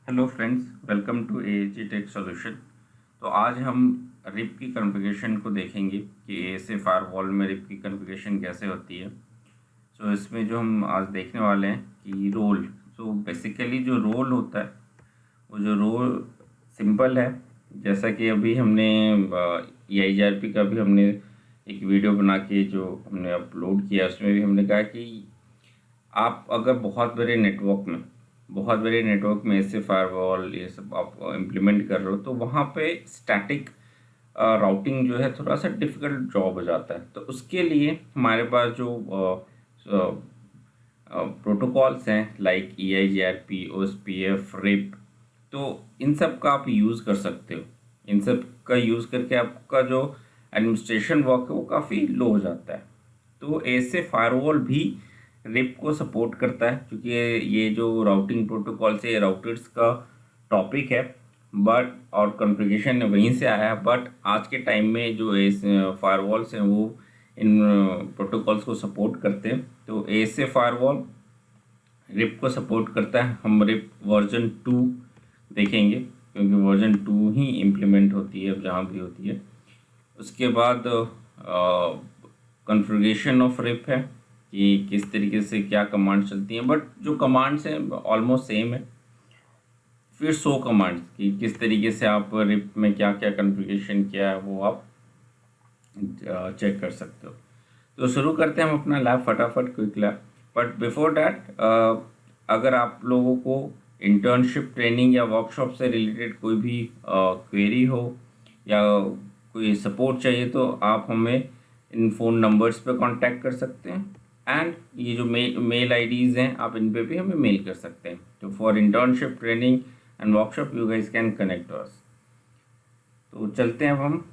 Hello friends, welcome to AAG tech solution. तो आज हम रिप की कॉन्फ़िगरेशन को देखेंगे कि एएसए फायरवॉल में रिप की कॉन्फ़िगरेशन कैसे होती है। सो इसमें जो हम आज देखने वाले हैं कि रोल। सो बेसिकली जो रोल होता है वो जो रोल सिंपल है। जैसा कि अभी हमने EIGRP का भी हमने एक वीडियो बना के जो हमने अपलोड किया, उसमें भी हमने कहा कि आप अगर बहुत बड़े नेटवर्क में ऐसे फायरवॉल ये सब आप इम्प्लीमेंट कर रहे हो, तो वहाँ पे स्टैटिक राउटिंग जो है थोड़ा सा डिफ़िकल्ट जॉब हो जाता है। तो उसके लिए हमारे पास जो प्रोटोकॉल्स हैं लाइक EIGRP, OSPF, रिप, तो इन सब का आप यूज़ कर सकते हो। इन सब का यूज़ करके आपका जो एडमिनिस्ट्रेशन वर्क है वो काफ़ी लो हो जाता है। तो ऐसे फायरवॉल भी रिप को सपोर्ट करता है, क्योंकि ये जो राउटिंग प्रोटोकॉल से राउटर्स का टॉपिक है, बट और कॉन्फ़िगरेशन वहीं से आया है। बट आज के टाइम में जो फायरवॉल्स हैं वो इन प्रोटोकॉल्स को सपोर्ट करते हैं। तो ऐसे फायरवॉल रिप को सपोर्ट करता है। हम रिप वर्जन 2 देखेंगे, क्योंकि वर्जन 2 ही इम्प्लीमेंट होती है अब जहाँ भी होती है। उसके बाद कॉन्फ़िगरेशन ऑफ रिप है कि किस तरीके से क्या कमांड चलती हैं, बट जो कमांड्स हैं ऑलमोस्ट सेम है। फिर 100 कमांड्स कि किस तरीके से आप रिप में क्या क्या कॉन्फ़िगरेशन किया है वो आप चेक कर सकते हो। तो शुरू करते हैं हम अपना लैब फटाफट, quick lab. But before that, अगर आप लोगों को इंटर्नशिप, ट्रेनिंग या वर्कशॉप से रिलेटेड कोई भी क्वेरी हो या कोई सपोर्ट चाहिए, तो आप हमें इन फ़ोन नंबर्स पे कांटेक्ट कर सकते हैं। एंड ये जो मेल आईडीज़ हैं, आप इन पे भी हमें मेल कर सकते हैं। तो for internship, training and workshop you guys can connect अस। तो चलते हैं अब हम।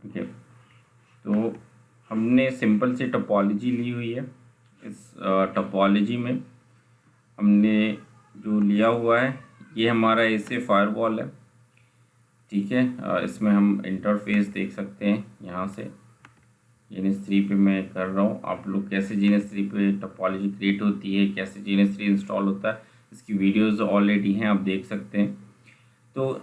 ओके, तो हमने सिंपल सी टोपोलॉजी ली हुई है। इस टोपोलॉजी में हमने जो लिया हुआ है ये हमारा ऐसे फायरवॉल है, ठीक है। इसमें हम इंटरफेस देख सकते हैं यहाँ से। GNS3 पे मैं कर रहा हूँ। आप लोग कैसे GNS3 पे टोपोलॉजी क्रिएट होती है, कैसे GNS3 इंस्टॉल होता है, इसकी वीडियोज़ ऑलरेडी हैं, आप देख सकते हैं। तो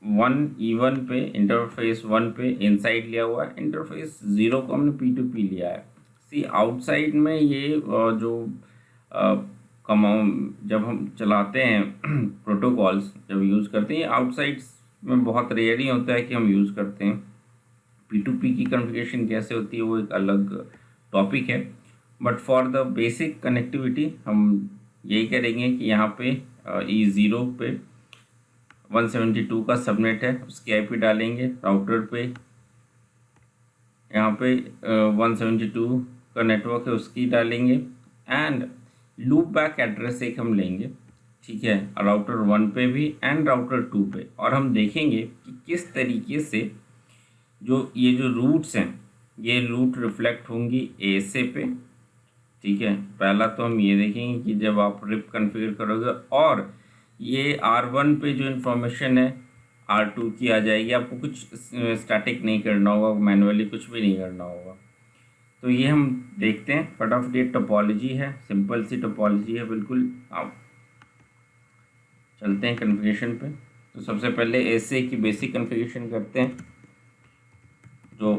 1E1 पे, इंटरफेस 1 पे इनसाइड लिया हुआ है। इंटरफेस 0 को हमने P2P लिया है। सी आउटसाइड में ये जो कमांड जब हम चलाते हैं प्रोटोकॉल्स जब यूज़ करते हैं, आउटसाइड में बहुत रेयर ही होता है कि हम यूज़ करते हैं। P2P की कॉन्फ़िगरेशन कैसे होती है वो एक अलग टॉपिक है। But for the basic connectivity हम यही करेंगे कि यहाँ पे E0 पे 172 का सबनेट है, उसकी IP डालेंगे। राउटर पे यहाँ पे 172 का नेटवर्क है, उसकी डालेंगे। एंड लूप बैक एड्रेस एक हम लेंगे, ठीक है, राउटर 1 पे भी एंड राउटर 2 पे। और हम देखेंगे कि किस तरीके से ये जो रूट्स हैं ये रूट रिफ्लेक्ट होंगी ASA पे, ठीक है। पहला तो हम ये देखेंगे कि जब आप रिप कॉन्फ़िगर करोगे और ये R1 पे जो इन्फॉर्मेशन है R2 की आ जाएगी। आपको कुछ स्टैटिक नहीं करना होगा, मैनुअली कुछ भी नहीं करना होगा। तो ये हम देखते हैं फटाफट। ये टोपोलॉजी है, सिंपल सी टोपोलॉजी है बिल्कुल। आप चलते हैं कॉन्फ़िगरेशन पे। तो सबसे पहले ASA की बेसिक कॉन्फ़िगरेशन करते हैं। जो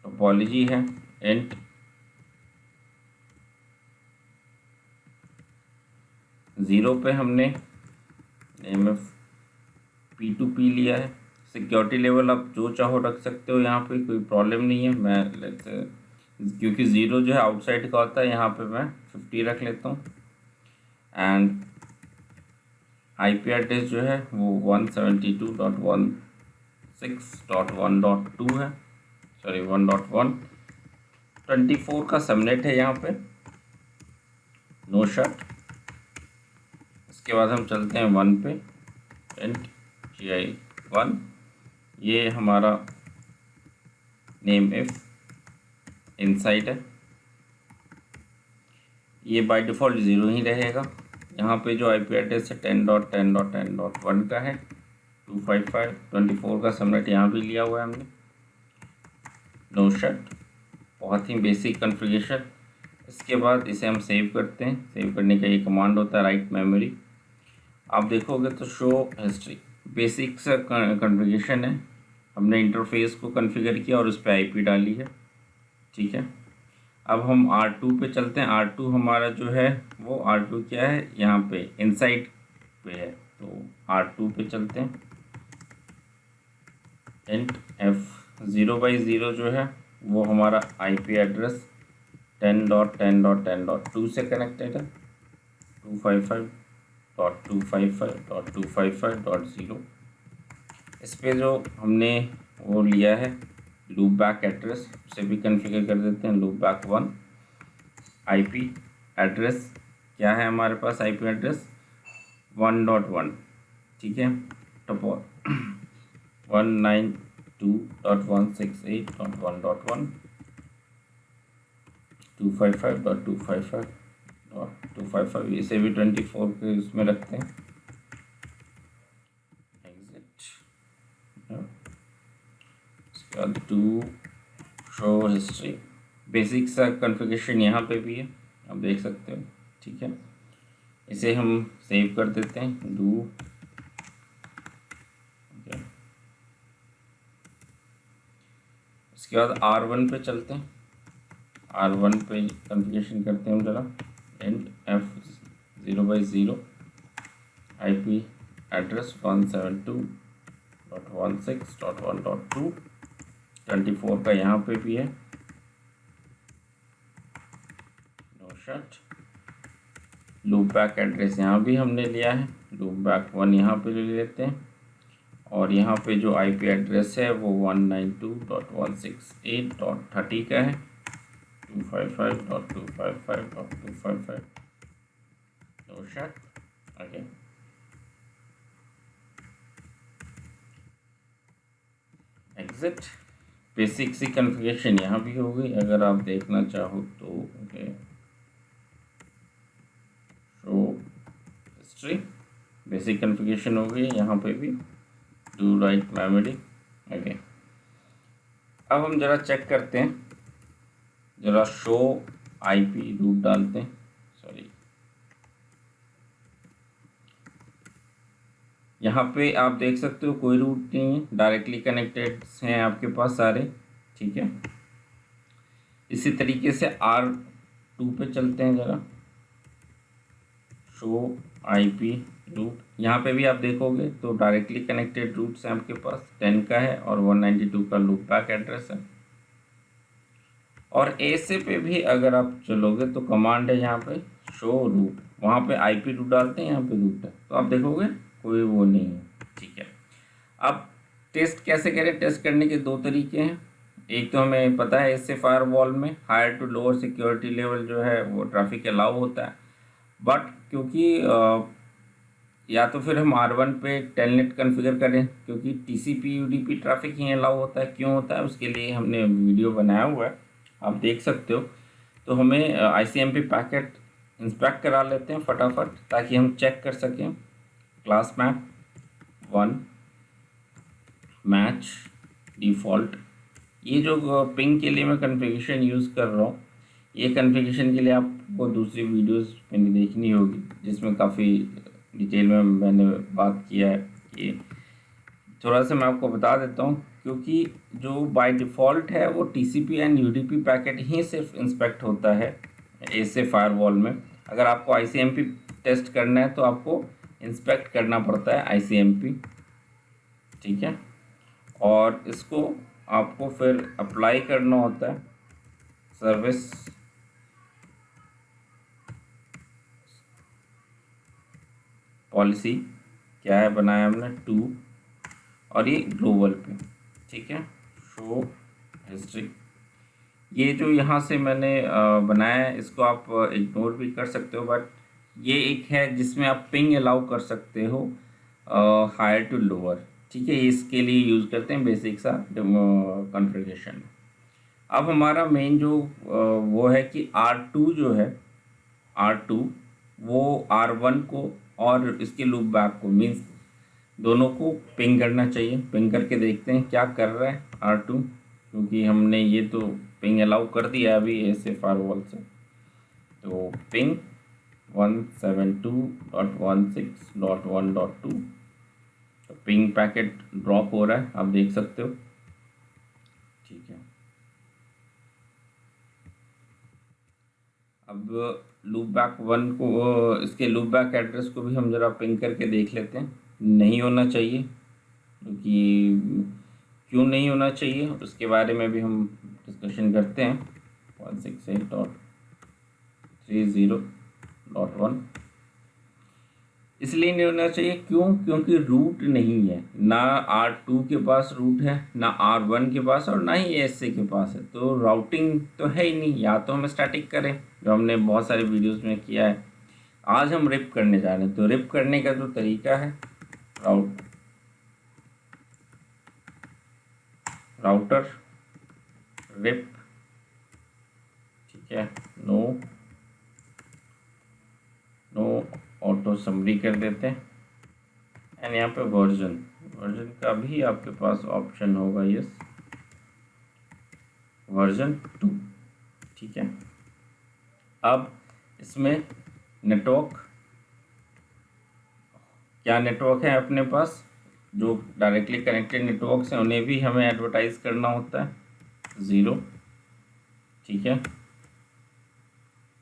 टोपोलॉजी है, इंट 0 पे हमने AMF P2P लिया है। सिक्योरिटी लेवल आप जो चाहो रख सकते हो, यहाँ पे कोई प्रॉब्लम नहीं है। मैं क्योंकि 0 जो है आउटसाइड का होता है, यहाँ पे मैं 50 रख लेता हूँ। एंड IP एड्रेस जो है वो 172.16.1.2 है, सॉरी 1.1। 24 का सबनेट है यहाँ पे, नो शट। इसके बाद हम चलते हैं 1 पे, इंट GI1। ये हमारा नेम इफ इनसाइड है, ये बाय डिफ़ॉल्ट 0 ही रहेगा। यहाँ पे जो आईपी एड्रेस है 10.10.10.1 का है, 255.24 का सबनेट यहाँ भी लिया हुआ है हमने। नो शट, बहुत ही बेसिक कॉन्फ़िगरेशन। इसके बाद इसे हम सेव करते हैं। सेव करने का ये कमांड होता है राइट मेमोरी। आप देखोगे तो शो हिस्ट्री, बेसिक सा कॉन्फ़िगरेशन है। हमने इंटरफेस को कॉन्फ़िगर किया और उस पर आईपी डाली है, ठीक है। अब हम R2 पे चलते हैं। R2 हमारा जो है वो R2 क्या है, यहाँ पे इनसाइड पे है, तो R2 पे चलते हैं। इंट F0/0 जो है वो हमारा आईपी एड्रेस 10.10.10.2 से कनेक्टेड है, 255.255.255.0। इस पे जो हमने वो लिया है लूप बैक एड्रेस, उसे भी कॉन्फ़िगर कर देते हैं। लूप बैक 1 आईपी एड्रेस क्या है हमारे पास, आईपी एड्रेस 1.1, ठीक है। टॉप 192.168.1.1 255.255.255, इसे भी 24 के उसमें रखते हैं। एग्जिट, उसके बाद टू शो हिस्ट्री, बेसिक सा कॉन्फ़िगरेशन यहाँ पे भी है, आप देख सकते हो, ठीक है। इसे हम सेव कर देते हैं, डू उसके बाद R1 पे चलते हैं। R1 पे कॉन्फ़िगरेशन करते हैं हम जरा। इंट F0/0 आईपी एड्रेस 172.16.1.2, 24 का यहाँ पे भी है। No shut, loopback address यहाँ भी हमने लिया है, लूप बैक 1 यहाँ पे ले लेते हैं। और यहाँ पे जो आईपी एड्रेस है वो 192.168.30 का है, 255.255.255। No shut, okay. Exit, basic सी कॉन्फ़िगरेशन यहाँ भी हो गई। अगर आप देखना चाहो तो okay, show history, basic configuration हो गई यहाँ पे भी। Do write memory, okay. अब हम जरा चेक करते हैं, जरा शो आईपी रूट डालते हैं, सॉरी। यहाँ पे आप देख सकते हो कोई रूट नहीं है, डायरेक्टली कनेक्टेड हैं आपके पास सारे, ठीक है। इसी तरीके से R2 पे चलते हैं जरा, शो आईपी रूट। यहाँ पे भी आप देखोगे तो डायरेक्टली कनेक्टेड रूट्स हैं आपके पास, 10 का है और 192 का लूप बैक एड्रेस है। और ऐसे पे भी अगर आप चलोगे तो कमांड है यहाँ पे शो रूट, वहाँ पे आईपी रूट डालते हैं, यहाँ पे रूट है, तो आप देखोगे कोई वो नहीं है, ठीक है। अब टेस्ट कैसे करें, टेस्ट करने के दो तरीके हैं। एक तो हमें पता है इससे फायरवॉल में higher to lower security level जो है वो ट्रैफिक अलाउ होता है, बट क्योंकि या तो फिर हम R1 पे टेलनेट कॉन्फ़िगर करें, क्योंकि TCP UDP ट्रैफिक ही अलाउ होता है। क्यों होता है उसके लिए हमने वीडियो बनाया हुआ है, आप देख सकते हो। तो हमें ICMP पैकेट इंस्पेक्ट करा लेते हैं फटाफट, ताकि हम चेक कर सकें। क्लास मैप 1 मैच डिफ़ॉल्ट, ये जो पिंग के लिए मैं कॉन्फ़िगरेशन यूज़ कर रहा हूँ, ये कॉन्फ़िगरेशन के लिए आपको दूसरी वीडियोस मैंने देखनी होगी, जिसमें काफ़ी डिटेल में मैंने बात किया है। ये थोड़ा सा मैं आपको बता देता हूँ, क्योंकि जो बाय डिफ़ॉल्ट है वो TCP एंड UDP पैकेट ही सिर्फ इंस्पेक्ट होता है ऐसे फायरवॉल में। अगर आपको ICMP टेस्ट करना है तो आपको इंस्पेक्ट करना पड़ता है ICMP, ठीक है। और इसको आपको फिर अप्लाई करना होता है सर्विस पॉलिसी, क्या है बनाया हमने 2, और ये ग्लोबल पे, ठीक है। शो हिस्ट्री, ये जो यहाँ से मैंने बनाया है इसको आप इग्नोर भी कर सकते हो, बट ये एक है जिसमें आप पिंग अलाउ कर सकते हो हायर टू लोअर, ठीक है। इसके लिए यूज़ करते हैं बेसिक सा कॉन्फ़िगरेशन। अब हमारा मेन जो वो है कि R2 जो है R2 वो R1 को और इसके लूप बैक को मीन्स दोनों को पिंग करना चाहिए। पिंग करके देखते हैं क्या कर रहा है R2, क्योंकि हमने ये तो पिंग अलाउ कर दिया अभी ऐसे फायरवॉल से। तो पिंग 172.16.1.2, तो पिंग पैकेट ड्रॉप हो रहा है, आप देख सकते हो। ठीक है, अब लूप बैक 1 को इसके लूप बैक एड्रेस को भी हम ज़रा पिंग करके देख लेते हैं। नहीं होना चाहिए, क्योंकि क्यों नहीं होना चाहिए उसके बारे में भी हम डिस्कशन करते हैं। 168.30.1 इसलिए नहीं होना चाहिए, क्यों? क्योंकि रूट नहीं है, ना R2 के पास रूट है, ना R1 के पास, और ना ही ASA के पास है। तो राउटिंग तो है ही नहीं। या तो हम स्टैटिक करें, जो हमने बहुत सारे वीडियोस में किया है। आज हम रिप करने जा रहे हैं, तो रिप करने का जो तरीका है, राउटर रिप, ठीक है, नो ऑटो समरी कर देते हैं। एंड यहाँ पे वर्जन का भी आपके पास ऑप्शन होगा, यस, वर्जन 2, ठीक है। अब इसमें नेटवर्क, क्या नेटवर्क है अपने पास, जो डायरेक्टली कनेक्टेड नेटवर्क्स हैं उन्हें भी हमें एडवर्टाइज करना होता है, 0, ठीक है।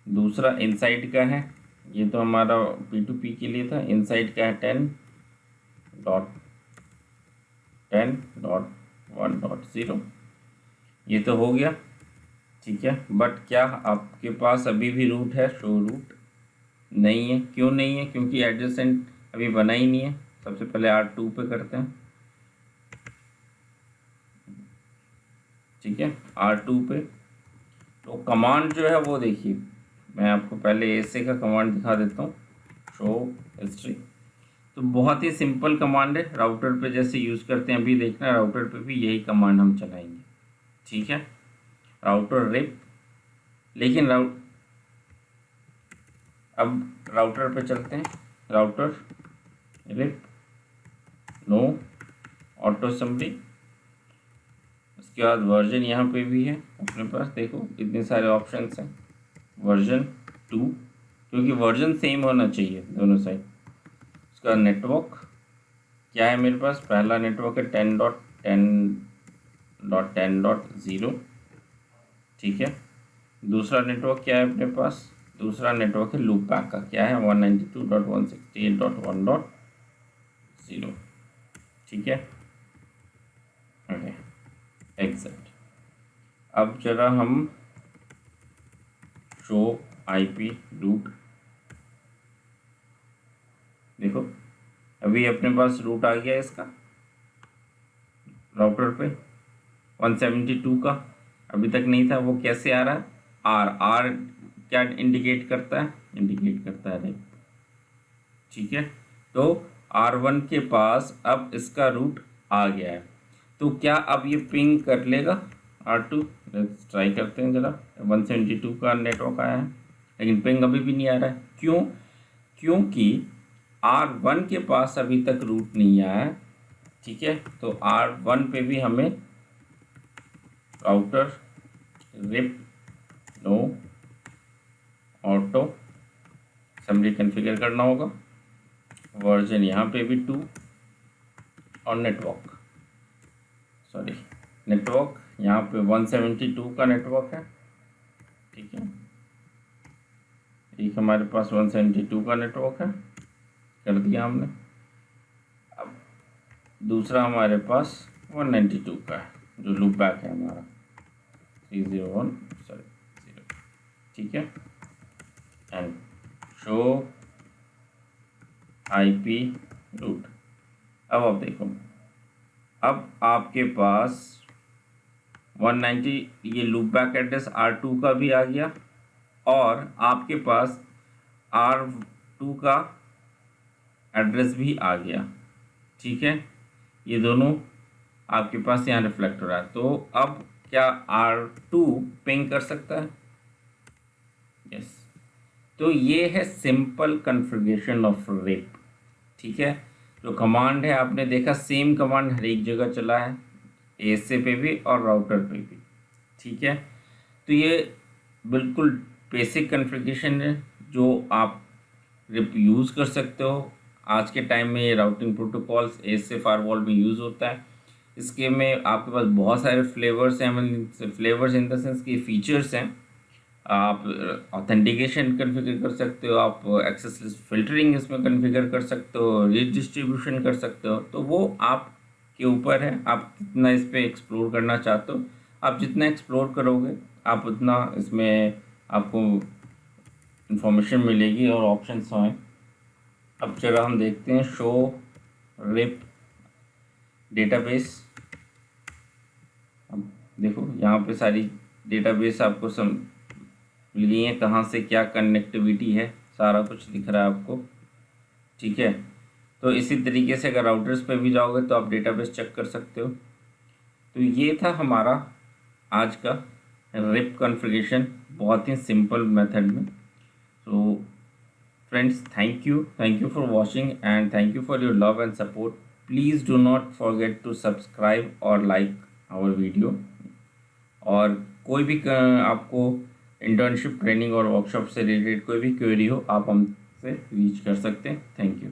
दूसरा इनसाइड का है, ये तो हमारा P2P के लिए था। इनसाइड का है 10.10.1.0, ये तो हो गया, ठीक है। बट क्या आपके पास अभी भी रूट है? शो रूट नहीं है। क्यों नहीं है? क्योंकि एडजेसेंट अभी बना ही नहीं है। सबसे पहले R2 पे करते हैं, ठीक है, R2 पे। तो कमांड जो है वो देखिए, मैं आपको पहले ऐसे का कमांड दिखा देता हूँ, शो हिस्ट्री। तो बहुत ही सिंपल कमांड है, राउटर पे जैसे यूज़ करते हैं अभी देखना, राउटर पे भी यही कमांड हम चलाएंगे, ठीक है। राउटर रिप, लेकिन अब राउटर पे चलते हैं, router RIP no auto summary. उसके बाद वर्जन यहाँ पे भी है अपने पास, देखो इतने सारे ऑप्शंस हैं। वर्जन 2, क्योंकि वर्जन सेम होना चाहिए दोनों साइड। उसका नेटवर्क क्या है मेरे पास? पहला नेटवर्क है 10.10.10.0, ठीक है। दूसरा नेटवर्क क्या है अपने पास? दूसरा नेटवर्क है लूप बैक का, क्या है? 192.168.1.0, ठीक है, ओके, एग्जैक्ट। अब जरा हम शो IP रूट, देखो अभी अपने पास रूट आ गया इसका राउटर पे 172 का, अभी तक नहीं था। वो कैसे आ रहा है? R क्या इंडिकेट करता है? इंडिकेट करता है, ठीक है। तो R1 के पास अब इसका रूट आ गया है, तो क्या अब ये पिंग कर लेगा R2? लेट्स ट्राई करते हैं जरा। 172 का नेटवर्क आया है, लेकिन पिंग अभी भी नहीं आ रहा है। क्यों? क्योंकि R1 के पास अभी तक रूट नहीं आया है, ठीक है। तो R1 पे भी हमें router RIP no auto summary configure करना होगा। वर्जन यहाँ पे भी 2, और नेटवर्क यहाँ पे 172 का नेटवर्क है, ठीक है। एक हमारे पास 172 का नेटवर्क है, कर दिया हमने। अब दूसरा हमारे पास 192 का है, जो लूप बैक है हमारा 0, ठीक है। And show IP route. अब आप देखो, अब आपके पास 190 ये लूप बैक एड्रेस R2 का भी आ गया, और आपके पास R2 का एड्रेस भी आ गया, ठीक है। ये दोनों आपके पास यहाँ रिफ्लेक्ट हो रहा है। तो अब क्या R2 पिंग कर सकता है? यस। तो ये है सिंपल कॉन्फ़िगरेशन ऑफ रिप। ठीक है, जो कमांड है आपने देखा सेम कमांड हर एक जगह चला है, एएसए पे भी और राउटर पे भी। ठीक है, तो ये बिल्कुल बेसिक कॉन्फ़िगरेशन है जो आप रिप यूज़ कर सकते हो। आज के टाइम में ये राउटिंग प्रोटोकॉल्स एएसए फायरवॉल में यूज़ होता है। इसके में आपके पास बहुत सारे फ्लेवर्स हैं, फ्लेवर्स इन द सेंस की फीचर्स हैं। आप ऑथेंटिकेशन कॉन्फ़िगर कर सकते हो, आप एक्सेस लिस्ट फिल्टरिंग इसमें कॉन्फ़िगर कर सकते हो, रीडिस्ट्रीब्यूशन कर सकते हो। तो वो आपके ऊपर है, आप कितना इस पे एक्सप्लोर करना चाहते हो। आप जितना एक्सप्लोर करोगे आप उतना इसमें आपको इंफॉर्मेशन मिलेगी और ऑप्शंस हैं। अब चलो हम देखते हैं शो रिप डेटाबेस। अब देखो यहाँ पे सारी डेटाबेस आपको मिल गई है, कहाँ से क्या कनेक्टिविटी है सारा कुछ दिख रहा है आपको। ठीक है, तो इसी तरीके से अगर राउटर्स पे भी जाओगे तो आप डेटाबेस चेक कर सकते हो। तो ये था हमारा आज का रिप कॉन्फ़िगरेशन, बहुत ही सिंपल मेथड में। So friends, thank you for watching and thank you for your love and support. Please do not forget to subscribe और लाइक आवर वीडियो। और कोई भी आपको इंटर्नशिप ट्रेनिंग और वर्कशॉप से रिलेटेड कोई भी क्वेरी हो आप हमसे रीच कर सकते हैं। Thank you.